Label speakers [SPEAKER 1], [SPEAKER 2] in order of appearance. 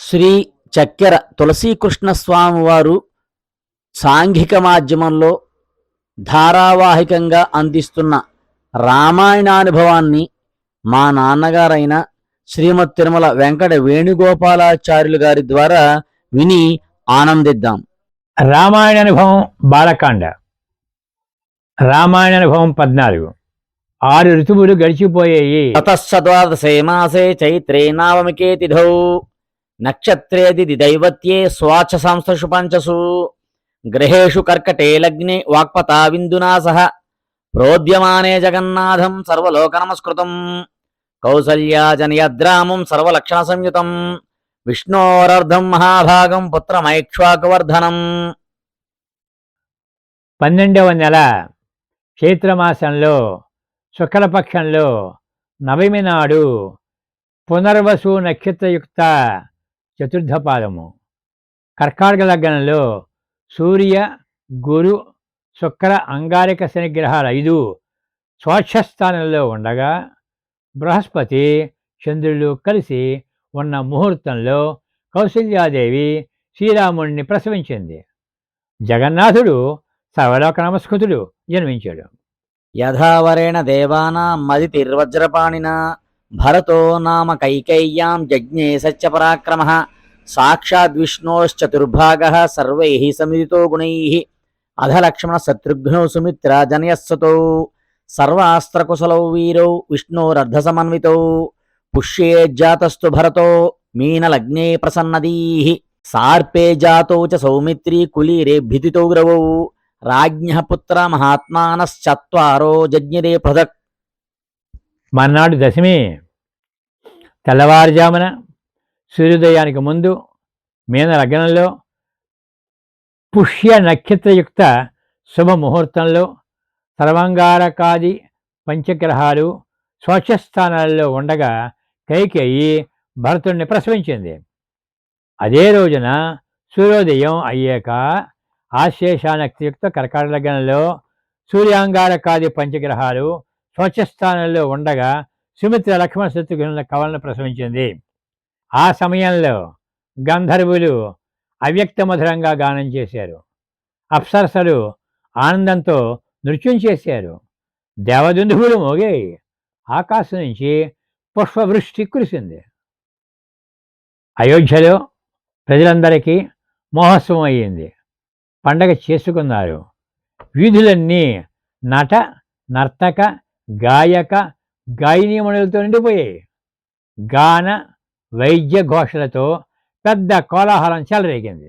[SPEAKER 1] శ్రీ చక్కెర తులసీకృష్ణస్వామివారు సాంఘిక మాధ్యమంలో ధారావాహికంగా అందిస్తున్న రామాయణానుభవాన్ని మా నాన్నగారైన శ్రీమతి తిరుమల వెంకట వేణుగోపాలాచార్యులు గారి ద్వారా విని ఆనందిద్దాం.
[SPEAKER 2] రామాయణానుభవం బాలకాండ. రామాయణానుభవం 14. 6 ఋతువులు గడిచిపోయాయి.
[SPEAKER 1] తతశ్చద్వాదశే మాసే చైత్రే నవమికే తిథౌ నక్షత్రేది దైవత్యే స్వాచ సంస్థషు పంచసు గ్రహేషు కర్కటే లగ్నే వాక్పతా విందునా సహ ప్రోద్యమానే జగన్నాథం సర్వలోక నమస్కృతం కౌసల్యాజనయద్రామం సర్వలక్షణ సంయుతం విష్ణోరర్ధం మహాభాగం పుత్రమైక్ష్వాకువర్ధనం.
[SPEAKER 2] 12వ నెల చైత్రమాసంలో శుక్లపక్షంలో నవమి నాడు పునర్వసు నక్షత్రయుక్త చతుర్థపాదము. కర్కాటక లగ్నంలో సూర్య గురు శుక్ర అంగారక శనిగ్రహాలు 5 స్వచ్ఛస్థానంలో ఉండగా బృహస్పతి చంద్రులు కలిసి ఉన్న ముహూర్తంలో కౌసల్యాదేవి శ్రీరాముడిని ప్రసవించింది. జగన్నాథుడు సర్వలోక నమస్కృతుడు జన్మించాడు.
[SPEAKER 1] యథావరేణ దేవానాం మదితిర్వజ్రపాణినా భరతో నామ కైకేయ్యాం జజ్ఞే సత్యపరాక్రమః సాక్షాద్విష్ణోశ్చతుర్భాగः సర్వైః సమిదితో గుణైః అధలక్ష్మణ శత్రుఘ్నో సుమిత్ర జనయస్సతౌ సర్వాస్త్రకుశలౌ వీరౌ విష్ణోరర్ధసమన్వితౌ పుష్యేజ్జాతస్తు భరతో మీనలగ్నే ప్రసన్నదీః సార్పే జాతౌ చ సౌమిత్రీ కులీరే భిదితౌ గ్రవౌ రాజ్ఞః పుత్ర మహాత్మానశ్చత్వారో జజ్ఞిరే పృథక్.
[SPEAKER 2] మర్నాడు దశమి తెల్లవారుజామున సూర్యోదయానికి ముందు మీన లగ్నంలో పుష్య నక్షత్రయుక్త శుభముహూర్తంలో సర్వాంగారకాది పంచగ్రహాలు స్వచ్ఛస్థానాల్లో ఉండగా కైకేయి భరతుడిని ప్రసవించింది. అదే రోజున సూర్యోదయం అయ్యాక ఆశ్లేష నక్షత్రయుక్త కర్కాటక లగ్నంలో సూర్యాంగారకాది పంచగ్రహాలు స్వచ్ఛస్థానంలో ఉండగా సుమిత్ర లక్ష్మణ శత్రుఘ్నుల కవలను ప్రసవించింది. ఆ సమయంలో గంధర్వులు అవ్యక్తమధురంగా గానం చేశారు. అప్సరసలు ఆనందంతో నృత్యం చేశారు. దేవదుందువులు మోగాయి. ఆకాశం నుంచి పుష్పవృష్టి కురిసింది. అయోధ్యలో ప్రజలందరికీ మహోత్సవం అయ్యింది. పండగ చేసుకున్నారు. వీధులన్నీ నట నర్తక గాయక గాయనీమణులతో నిండిపోయాయి. గాన వైద్య ఘోషలతో పెద్ద కోలాహలం చెలరేగింది.